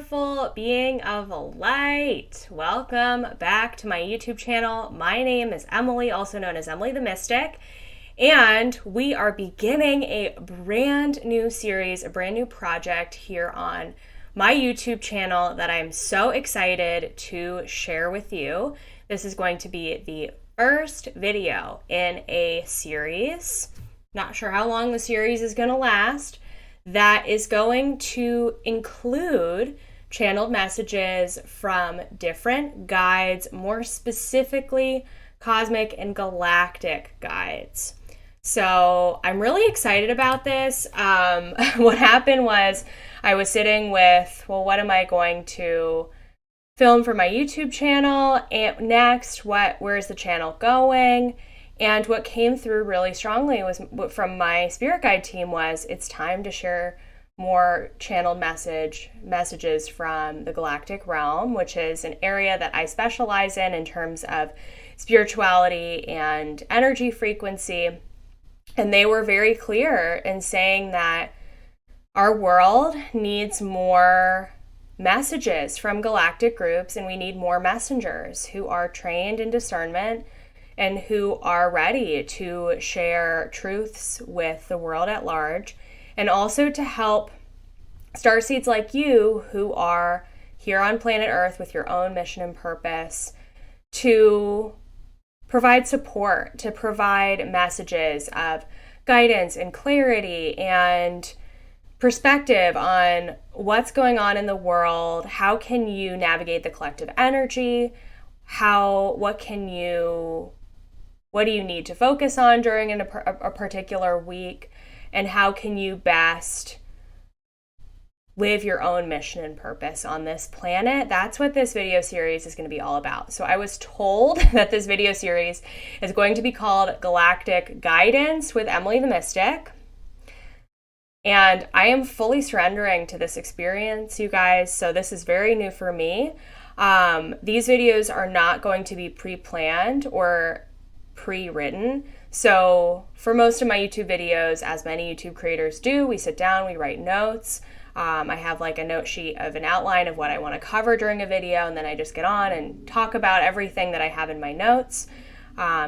beautiful being of light. Welcome back to my YouTube channel. My name is Emily, also known as Emily the Mystic, and we are beginning a brand new series, a brand new project here on my YouTube channel that I'm so excited to share with you. This is going to be the first video in a series. Not sure how long the series is going to last. That is going to include channeled messages from different guides, more specifically cosmic and galactic guides. So I'm really excited about this. What happened was I was sitting with, well, what am I going to film for my YouTube channel? And next, where's the channel going? And what came through really strongly was from my spirit guide team was it's time to share more channeled messages from the galactic realm, which is an area that I specialize in terms of spirituality and energy frequency. And they were very clear in saying that our world needs more messages from galactic groups, and we need more messengers who are trained in discernment and who are ready to share truths with the world at large, and also to help starseeds like you who are here on planet Earth with your own mission and purpose to provide support, to provide messages of guidance and clarity and perspective on what's going on in the world. How can you navigate the collective energy? What do you need to focus on during a particular week? And how can you best live your own mission and purpose on this planet? That's what this video series is going to be all about. So I was told that this video series is going to be called Galactic Guidance with Emily the Mystic. And I am fully surrendering to this experience, you guys. So this is very new for me. These videos are not going to be pre-planned or pre-written. So for most of my YouTube videos, as many YouTube creators do, we sit down, we write notes. I have like a note sheet of an outline of what I want to cover during a video, and then I just get on and talk about everything that I have in my notes.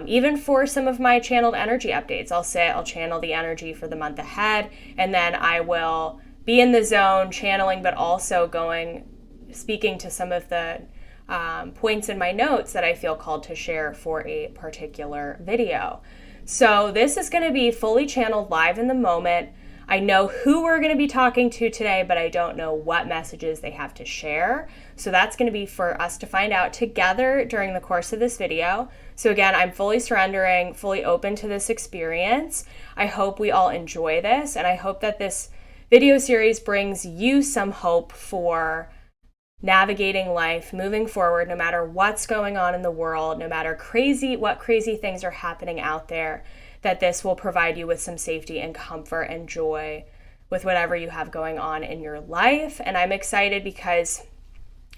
Even for some of my channeled energy updates, I'll channel the energy for the month ahead, and then I will be in the zone channeling, but also speaking to some of the points in my notes that I feel called to share for a particular video. So this is going to be fully channeled live in the moment. I know who we're going to be talking to today, but I don't know what messages they have to share. So that's going to be for us to find out together during the course of this video. So again, I'm fully surrendering, fully open to this experience. I hope we all enjoy this, and I hope that this video series brings you some hope for navigating life, moving forward, no matter what's going on in the world, no matter what crazy things are happening out there, that this will provide you with some safety and comfort and joy with whatever you have going on in your life. And I'm excited because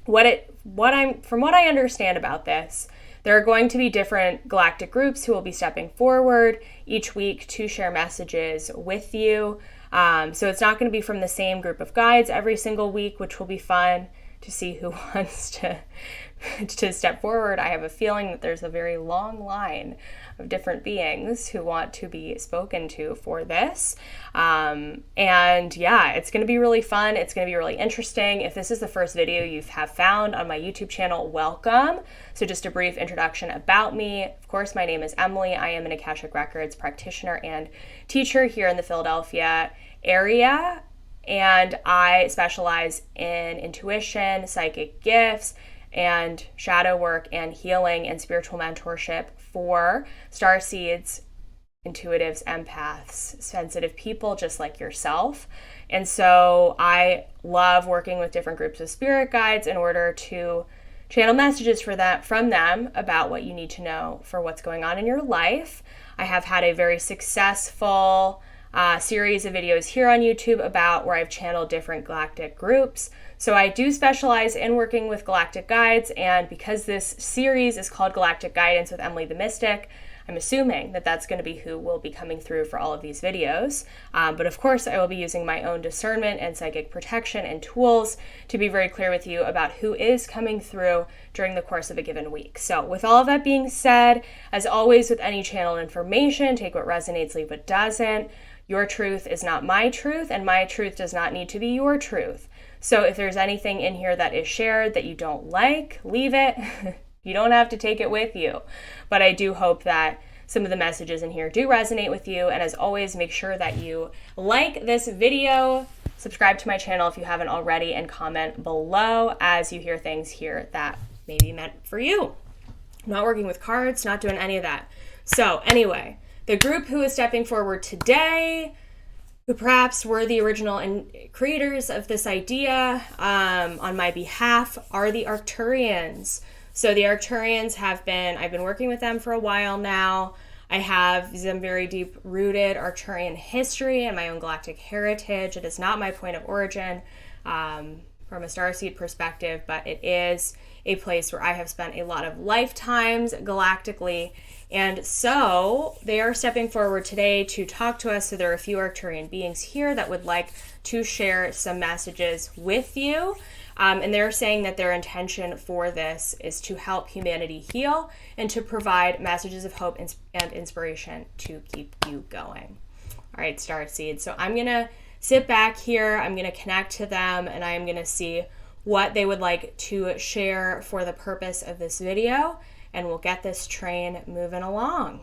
from what I understand about this, there are going to be different galactic groups who will be stepping forward each week to share messages with you. So it's not going to be from the same group of guides every single week, which will be fun to see who wants to step forward. I have a feeling that there's a very long line of different beings who want to be spoken to for this. And yeah, it's going to be really fun. It's going to be really interesting. If this is the first video you have found on my YouTube channel, welcome. So just a brief introduction about me. Of course, my name is Emily. I am an Akashic Records practitioner and teacher here in the Philadelphia area. And I specialize in intuition, psychic gifts, and shadow work and healing and spiritual mentorship for starseeds, intuitives, empaths, sensitive people just like yourself. And so I love working with different groups of spirit guides in order to channel messages from them about what you need to know for what's going on in your life. I have had a very successful series of videos here on YouTube about where I've channeled different galactic groups. So I do specialize in working with galactic guides, and because this series is called Galactic Guidance with Emily the Mystic, I'm assuming that that's going to be who will be coming through for all of these videos. But of course, I will be using my own discernment and psychic protection and tools to be very clear with you about who is coming through during the course of a given week. So with all of that being said, as always with any channel information, take what resonates, leave what doesn't. Your truth is not my truth, and my truth does not need to be your truth. So if there's anything in here that is shared that you don't like, leave it. You don't have to take it with you. But I do hope that some of the messages in here do resonate with you. And as always, make sure that you like this video, subscribe to my channel if you haven't already, and comment below as you hear things here that may be meant for you. I'm not working with cards, not doing any of that. So anyway, the group who is stepping forward today, who perhaps were the original and creators of this idea on my behalf, are the Arcturians. So the Arcturians I've been working with them for a while now. I have some very deep-rooted Arcturian history and my own galactic heritage. It is not my point of origin from a starseed perspective, but it is a place where I have spent a lot of lifetimes galactically. And so they are stepping forward today to talk to us. So there are a few Arcturian beings here that would like to share some messages with you. And they're saying that their intention for this is to help humanity heal and to provide messages of hope and inspiration to keep you going. All right, Starseeds. So I'm going to sit back here. I'm going to connect to them, and I'm going to see what they would like to share for the purpose of this video. And we'll get this train moving along.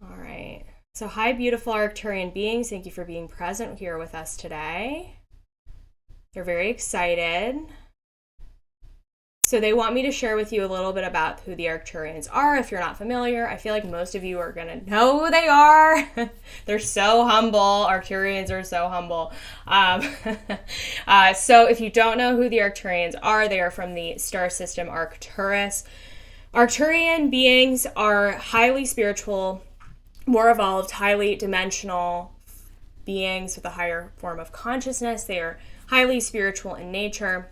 All right. So hi, beautiful Arcturian beings. Thank you for being present here with us today. They're very excited. So they want me to share with you a little bit about who the Arcturians are. If you're not familiar, I feel like most of you are going to know who they are. They're so humble. Arcturians are so humble. So if you don't know who the Arcturians are, they are from the star system Arcturis. Arcturian beings are highly spiritual, more evolved, highly dimensional beings with a higher form of consciousness. They are highly spiritual in nature.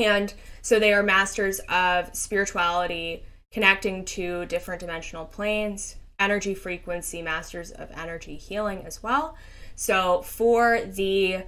And so they are masters of spirituality, connecting to different dimensional planes, energy frequency, masters of energy healing as well. So for the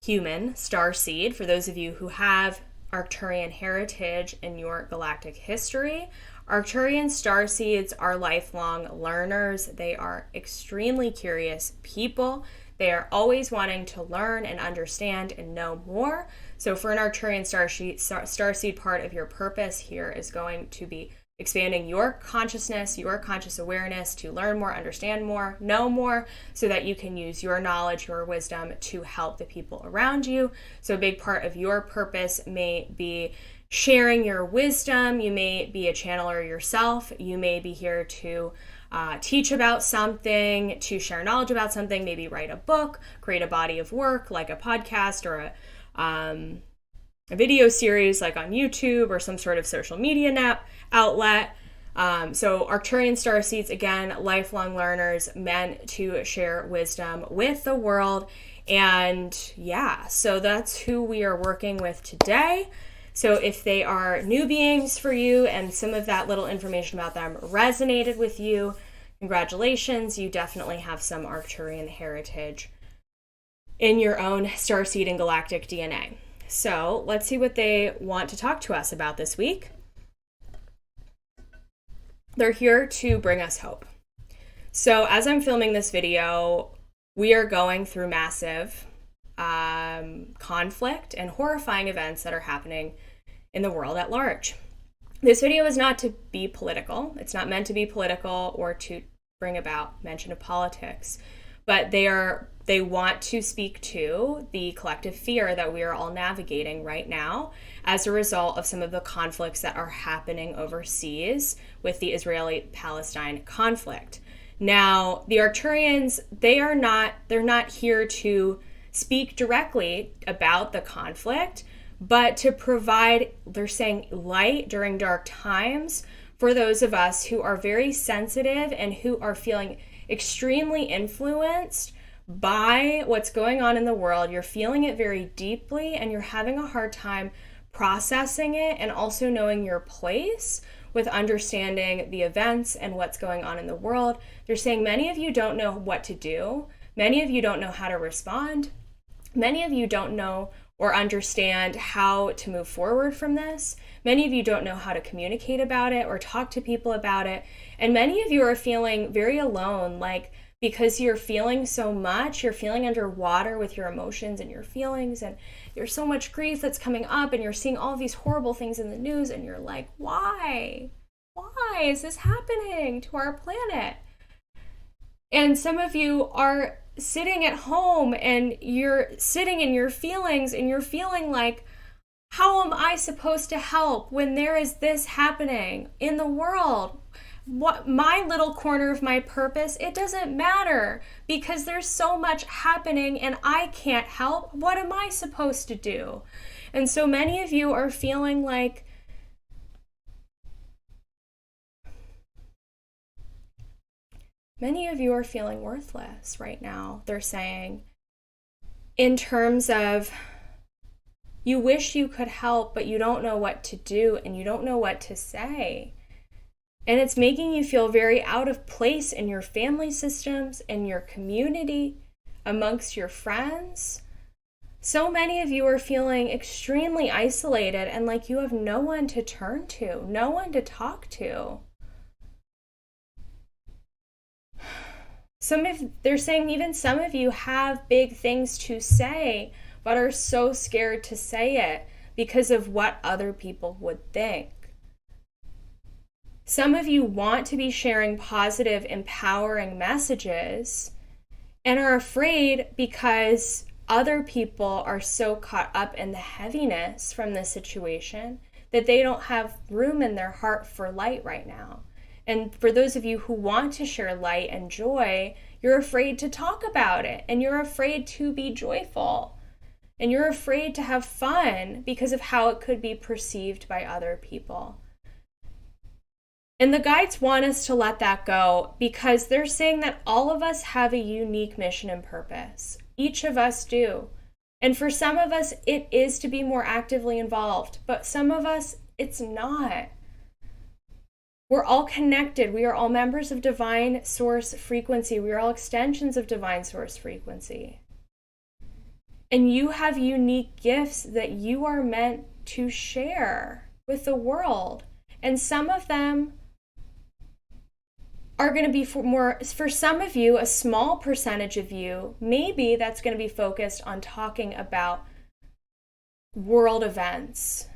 human starseed, for those of you who have Arcturian heritage in your galactic history, Arcturian starseeds are lifelong learners. They are extremely curious people. They are always wanting to learn and understand and know more. So for an Arcturian starseed, part of your purpose here is going to be expanding your consciousness, your conscious awareness to learn more, understand more, know more, so that you can use your knowledge, your wisdom to help the people around you. So a big part of your purpose may be sharing your wisdom. You may be a channeler yourself. You may be here to teach about something, to share knowledge about something, maybe write a book, create a body of work like a podcast or a video series like on YouTube or some sort of social media outlet. So Arcturian Starseeds, again, lifelong learners meant to share wisdom with the world. And yeah, so that's who we are working with today. So if they are new beings for you and some of that little information about them resonated with you, congratulations, you definitely have some Arcturian heritage in your own starseed and galactic DNA. So let's see what they want to talk to us about this week. They're here to bring us hope. So as I'm filming this video, we are going through massive conflict and horrifying events that are happening in the world at large. This video is not to be political. It's not meant to be political or to bring about mention of politics, but they want to speak to the collective fear that we are all navigating right now as a result of some of the conflicts that are happening overseas with the Israeli-Palestine conflict. Now, the Arcturians, they're not here to speak directly about the conflict, but to provide, they're saying, light during dark times for those of us who are very sensitive and who are feeling extremely influenced by what's going on in the world. You're feeling it very deeply and you're having a hard time processing it and also knowing your place with understanding the events and what's going on in the world. They're saying many of you don't know what to do. Many of you don't know how to respond. Many of you don't know or understand how to move forward from this. Many of you don't know how to communicate about it or talk to people about it. And many of you are feeling very alone, like because you're feeling so much, you're feeling underwater with your emotions and your feelings, and there's so much grief that's coming up, and you're seeing all these horrible things in the news, and you're like, why? Why is this happening to our planet? And some of you are sitting at home and you're sitting in your feelings and you're feeling like, how am I supposed to help when there is this happening in the world? What my little corner of my purpose, it doesn't matter because there's so much happening and I can't help. What am I supposed to do? And so many of you are feeling like worthless right now, they're saying, in terms of you wish you could help, but you don't know what to do and you don't know what to say. And it's making you feel very out of place in your family systems, in your community, amongst your friends. So many of you are feeling extremely isolated and like you have no one to turn to, no one to talk to. They're saying even some of you have big things to say, but are so scared to say it because of what other people would think. Some of you want to be sharing positive, empowering messages and are afraid because other people are so caught up in the heaviness from this situation that they don't have room in their heart for light right now. And for those of you who want to share light and joy, you're afraid to talk about it, and you're afraid to be joyful, and you're afraid to have fun because of how it could be perceived by other people. And the guides want us to let that go because they're saying that all of us have a unique mission and purpose. Each of us do. And for some of us, it is to be more actively involved, but some of us, it's not. We're all connected. We are all members of divine source frequency. We are all extensions of divine source frequency. And you have unique gifts that you are meant to share with the world. And some of them are going to be for some of you, a small percentage of you, maybe that's going to be focused on talking about world events.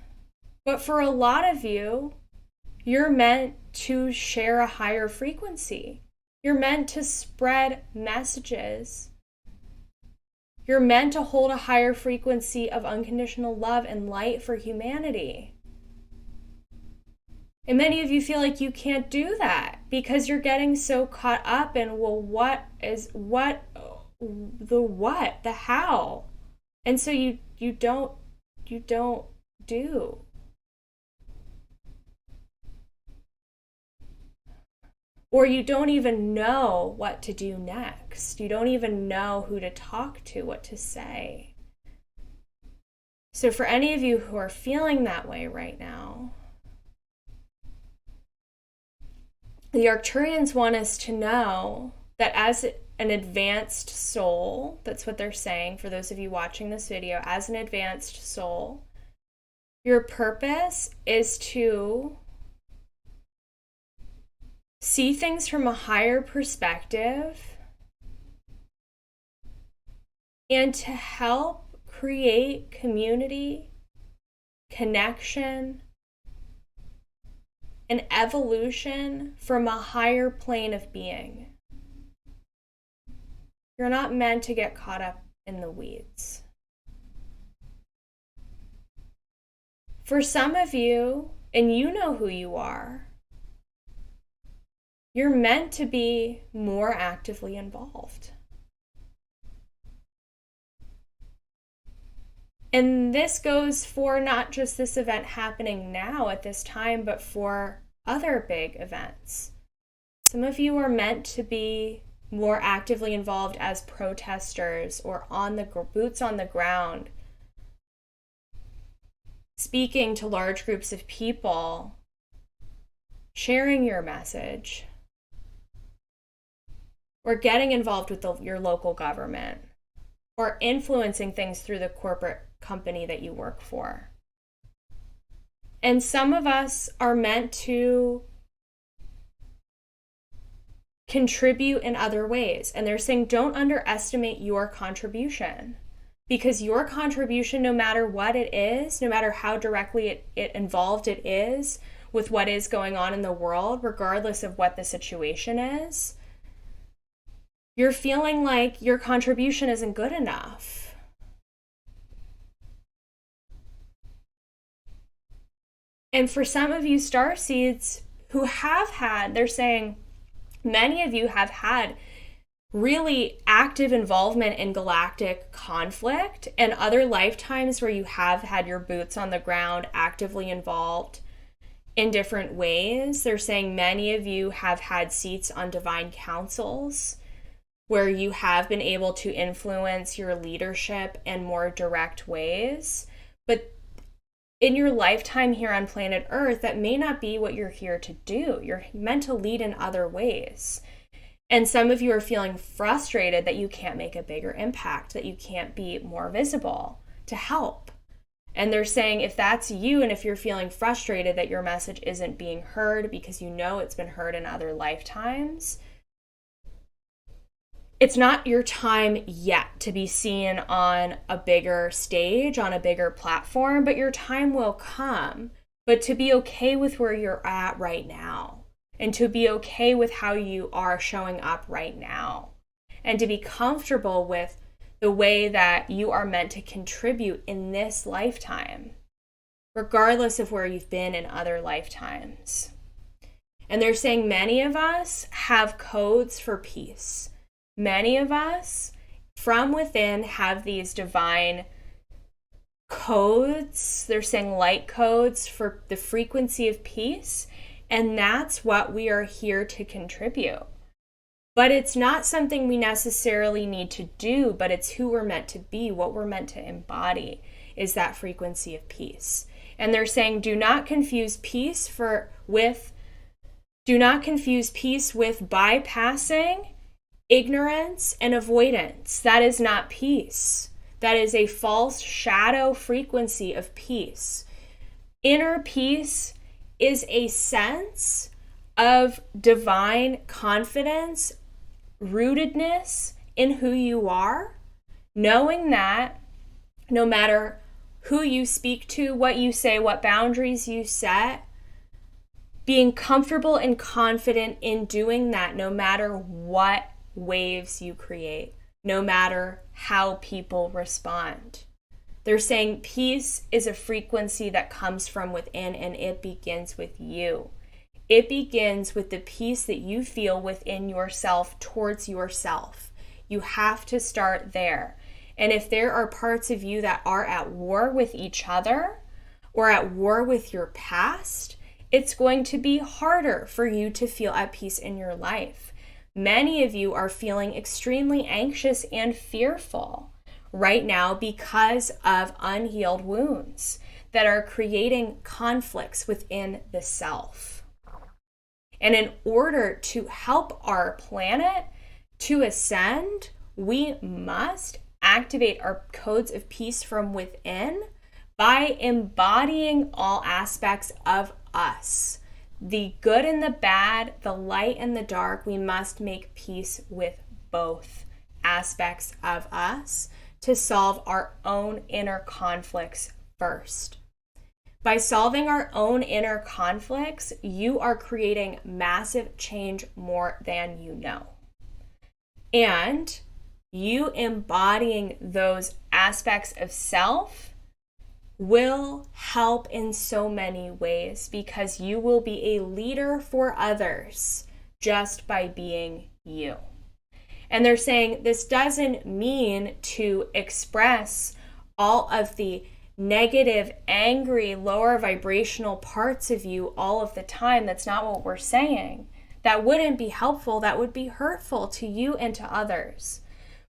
But for a lot of you, you're meant to share a higher frequency. You're meant to spread messages. You're meant to hold a higher frequency of unconditional love and light for humanity. And many of you feel like you can't do that because you're getting so caught up in, well, the how. And so you don't do. Or you don't even know what to do next. You don't even know who to talk to, what to say. So for any of you who are feeling that way right now, the Arcturians want us to know that as an advanced soul, that's what they're saying for those of you watching this video, as an advanced soul, your purpose is to see things from a higher perspective and to help create community, connection, and evolution from a higher plane of being. You're not meant to get caught up in the weeds. For some of you, and you know who you are, you're meant to be more actively involved. And this goes for not just this event happening now at this time, but for other big events. Some of you are meant to be more actively involved as protesters or on the boots on the ground, speaking to large groups of people sharing your message, or getting involved with your local government, or influencing things through the corporate company that you work for. And some of us are meant to contribute in other ways. And they're saying, don't underestimate your contribution, because your contribution, no matter what it is, no matter how directly it involved it is with what is going on in the world, regardless of what the situation is, you're feeling like your contribution isn't good enough. And for some of you starseeds who have had, they're saying, many of you have had really active involvement in galactic conflict and other lifetimes where you have had your boots on the ground, actively involved in different ways. They're saying many of you have had seats on divine councils where you have been able to influence your leadership in more direct ways. But in your lifetime here on planet Earth, that may not be what you're here to do. You're meant to lead in other ways. And some of you are feeling frustrated that you can't make a bigger impact, that you can't be more visible to help. And they're saying, if that's you, and if you're feeling frustrated that your message isn't being heard because you know it's been heard in other lifetimes, it's not your time yet to be seen on a bigger stage, on a bigger platform, but your time will come. But to be okay with where you're at right now, and to be okay with how you are showing up right now, and to be comfortable with the way that you are meant to contribute in this lifetime, regardless of where you've been in other lifetimes. And they're saying many of us have codes for peace. Many of us from within have these divine codes. They're saying light codes for the frequency of peace. And that's what we are here to contribute. But it's not something we necessarily need to do, but it's who we're meant to be. What we're meant to embody is that frequency of peace. And they're saying, do not confuse peace with bypassing ignorance and avoidance. That is not peace. That is a false shadow frequency of peace. Inner peace is a sense of divine confidence, rootedness in who you are, knowing that no matter who you speak to, what you say, what boundaries you set, being comfortable and confident in doing that no matter what waves you create, no matter how people respond. They're saying peace is a frequency that comes from within, and it begins with you. It begins with the peace that you feel within yourself towards yourself. You have to start there. And if there are parts of you that are at war with each other or at war with your past, it's going to be harder for you to feel at peace in your life. Many of you are feeling extremely anxious and fearful right now because of unhealed wounds that are creating conflicts within the self. And in order to help our planet to ascend, we must activate our codes of peace from within by embodying all aspects of us. The good and the bad, the light and the dark, we must make peace with both aspects of us to solve our own inner conflicts first. By solving our own inner conflicts, you are creating massive change more than you know. And you embodying those aspects of self will help in so many ways, because you will be a leader for others just by being you. And they're saying this doesn't mean to express all of the negative, angry, lower vibrational parts of you all of the time. That's not what we're saying. That wouldn't be helpful. That would be hurtful to you and to others.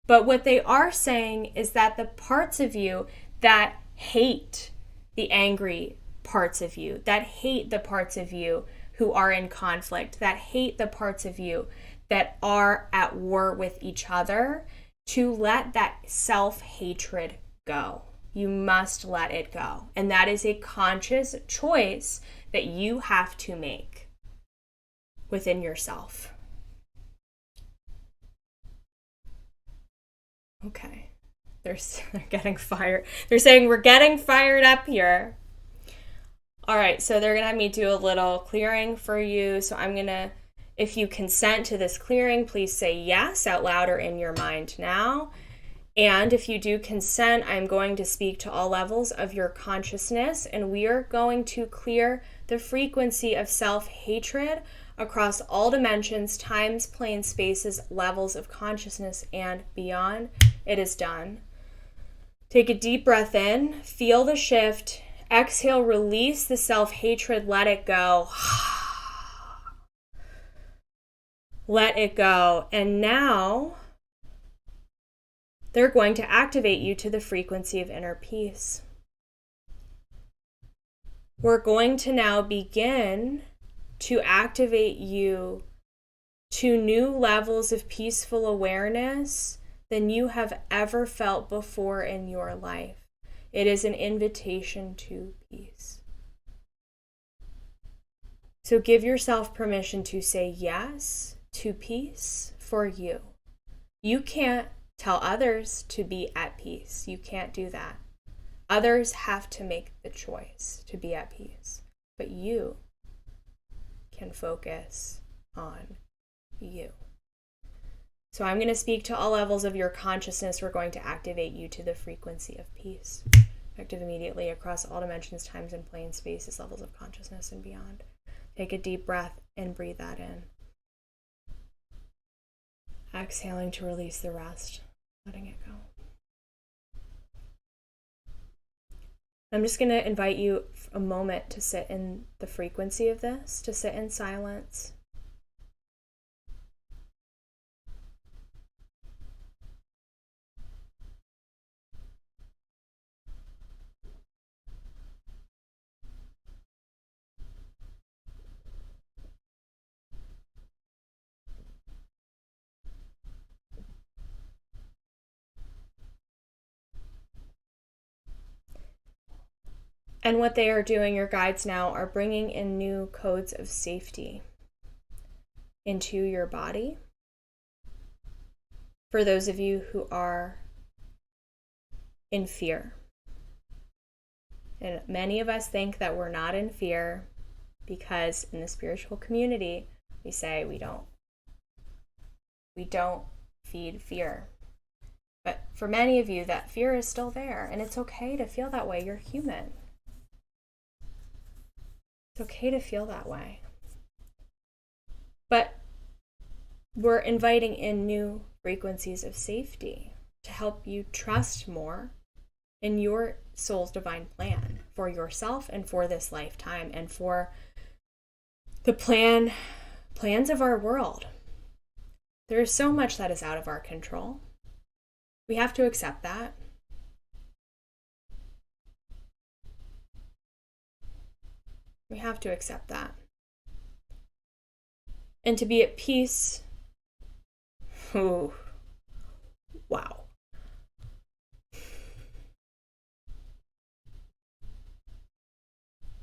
But what they are saying is that the parts of you that hate the angry parts of you, that hate the parts of you who are in conflict, that hate the parts of you that are at war with each other, to let that self-hatred go. You must let it go. And that is a conscious choice that you have to make within yourself. Okay. They're getting fired. They're saying we're getting fired up here. All right, so they're going to have me do a little clearing for you. So I'm going to, if you consent to this clearing, please say yes out loud or in your mind now. And if you do consent, I'm going to speak to all levels of your consciousness, and we are going to clear the frequency of self-hatred across all dimensions, times, planes, spaces, levels of consciousness, and beyond. It is done. Take a deep breath in, feel the shift. Exhale, release the self-hatred, let it go. Let it go. And now they're going to activate you to the frequency of inner peace. We're going to now begin to activate you to new levels of peaceful awareness than you have ever felt before in your life. It is an invitation to peace. So give yourself permission to say yes to peace for you. You can't tell others to be at peace. You can't do that. Others have to make the choice to be at peace. But you can focus on you. So I'm going to speak to all levels of your consciousness. We're going to activate you to the frequency of peace. Effective immediately across all dimensions, times, and planes, spaces, levels of consciousness, and beyond. Take a deep breath and breathe that in. Exhaling to release the rest, letting it go. I'm just going to invite you a moment to sit in the frequency of this, to sit in silence. And what they are doing, your guides now, are bringing in new codes of safety into your body. For those of you who are in fear. And many of us think that we're not in fear because in the spiritual community, we say we don't feed fear. But for many of you, that fear is still there, and it's okay to feel that way. You're human. It's okay to feel that way. But we're inviting in new frequencies of safety to help you trust more in your soul's divine plan for yourself and for this lifetime and for the plans of our world. There is so much that is out of our control. We have to accept that. We have to accept that. And to be at peace, oh, wow.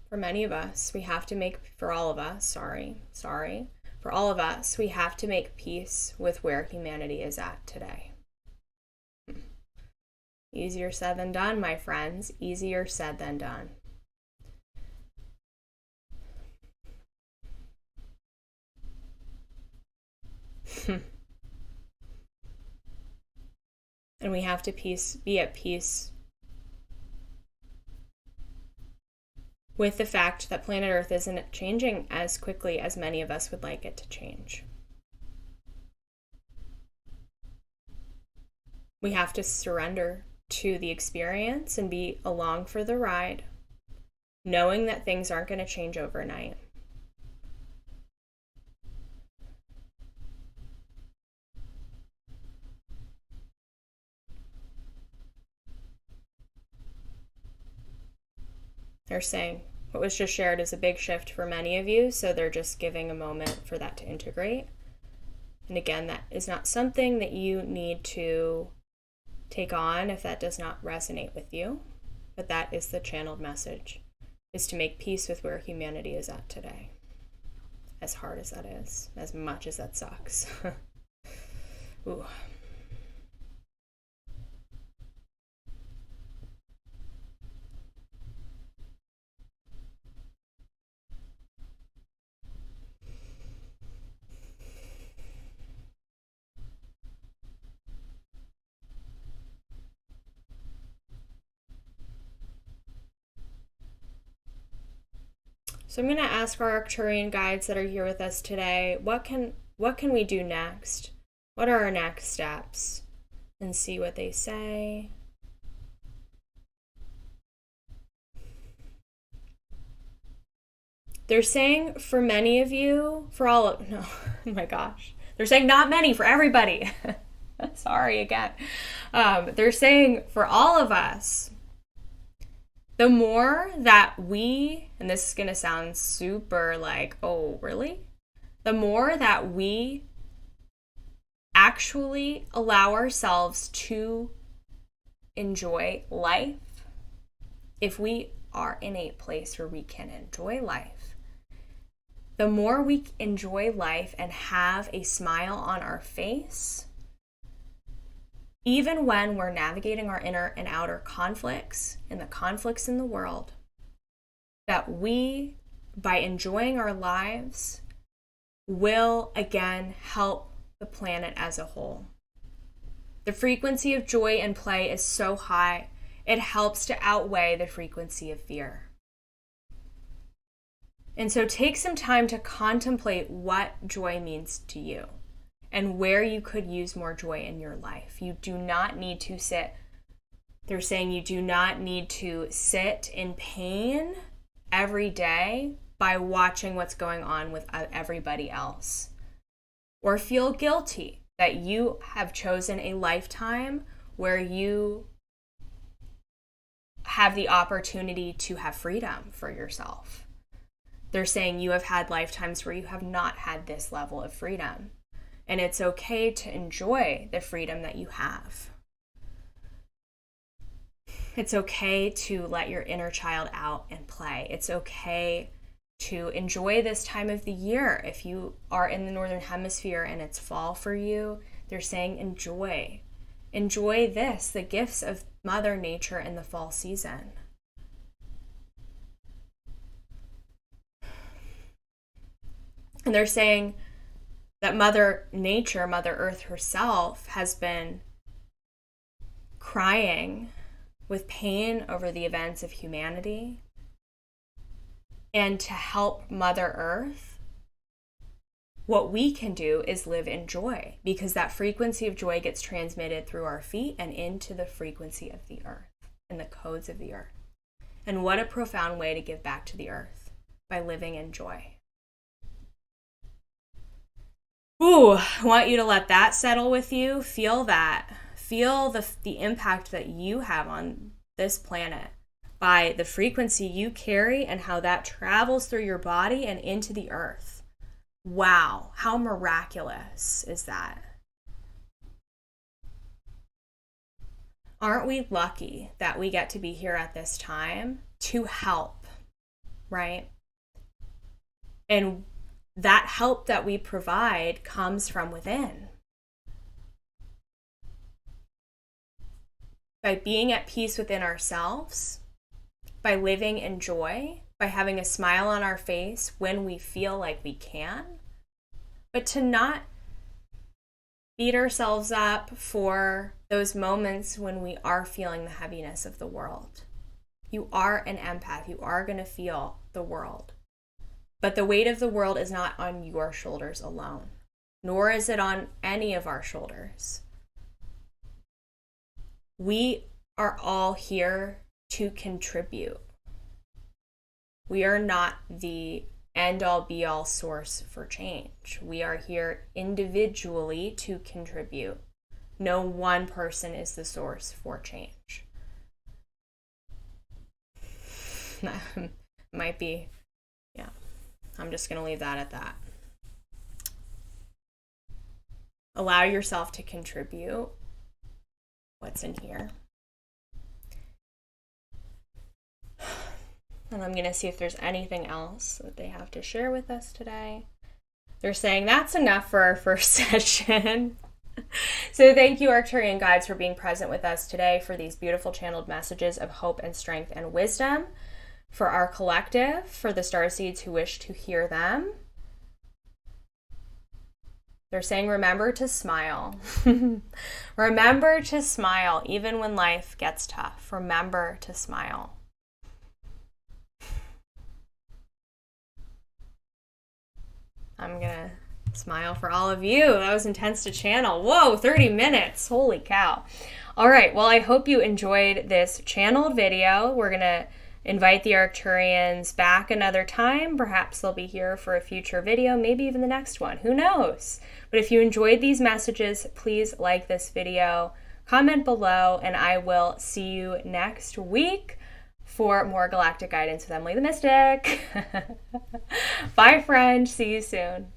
For many of us, we have to make, for all of us, for all of us, we have to make peace with where humanity is at today. Easier said than done, my friends. Easier said than done. And we have to be at peace with the fact that planet Earth isn't changing as quickly as many of us would like it to change. We have to surrender to the experience and be along for the ride, knowing that things aren't going to change overnight. They're saying, What was just shared is a big shift for many of you, so they're just giving a moment for that to integrate. And again, that is not something that you need to take on if that does not resonate with you, but that is the channeled message, is to make peace with where humanity is at today. As hard as that is, as much as that sucks. Ooh. So I'm going to ask our Arcturian guides that are here with us today, what can we do next? What are our next steps? And see what they say. They're saying for many of you, no, oh my gosh. They're saying not many, for everybody. Sorry again. They're saying for all of us, the more that we, and this is going to sound super like, oh, really? The more that we actually allow ourselves to enjoy life, if we are in a place where we can enjoy life, the more we enjoy life and have a smile on our face, even when we're navigating our inner and outer conflicts and the conflicts in the world, that we, by enjoying our lives, will again help the planet as a whole. The frequency of joy and play is so high, it helps to outweigh the frequency of fear. And so take some time to contemplate what joy means to you and where you could use more joy in your life. You do not need to sit, they're saying you do not need to sit in pain every day by watching what's going on with everybody else, or feel guilty that you have chosen a lifetime where you have the opportunity to have freedom for yourself. They're saying you have had lifetimes where you have not had this level of freedom. And it's okay to enjoy the freedom that you have. It's okay to let your inner child out and play. It's okay to enjoy this time of the year. If you are in the Northern Hemisphere and it's fall for you, they're saying enjoy. Enjoy this, the gifts of Mother Nature in the fall season. And they're saying that Mother Nature, Mother Earth herself, has been crying with pain over the events of humanity. And to help Mother Earth, what we can do is live in joy, because that frequency of joy gets transmitted through our feet and into the frequency of the earth and the codes of the earth. And what a profound way to give back to the earth, by living in joy. Ooh, I want you to let that settle with you. Feel that. Feel the impact that you have on this planet by the frequency you carry and how that travels through your body and into the earth. Wow, how miraculous is that? Aren't we lucky that we get to be here at this time to help, right? And that help that we provide comes from within. By being at peace within ourselves, by living in joy, by having a smile on our face when we feel like we can, but to not beat ourselves up for those moments when we are feeling the heaviness of the world. You are an empath. You are going to feel the world. But the weight of the world is not on your shoulders alone, nor is it on any of our shoulders. We are all here to contribute. We are not the end-all be-all source for change. We are here individually to contribute. No one person is the source for change. might be, yeah. I'm just going to leave that at that. Allow yourself to contribute what's in here. And I'm going to see if there's anything else that they have to share with us today. They're saying that's enough for our first session. So thank you, Arcturian guides, for being present with us today for these beautiful channeled messages of hope and strength and wisdom for our collective, for the starseeds who wish to hear them. They're saying, remember to smile. Remember to smile even when life gets tough. Remember to smile. I'm going to smile for all of you. That was intense to channel. Whoa, 30 minutes. Holy cow. All right. Well, I hope you enjoyed this channeled video. We're going to invite the Arcturians back another time. Perhaps they'll be here for a future video, maybe even the next one. Who knows? But if you enjoyed these messages, please like this video, comment below, and I will see you next week for more galactic guidance with Emily the Mystic. Bye, friend. See you soon.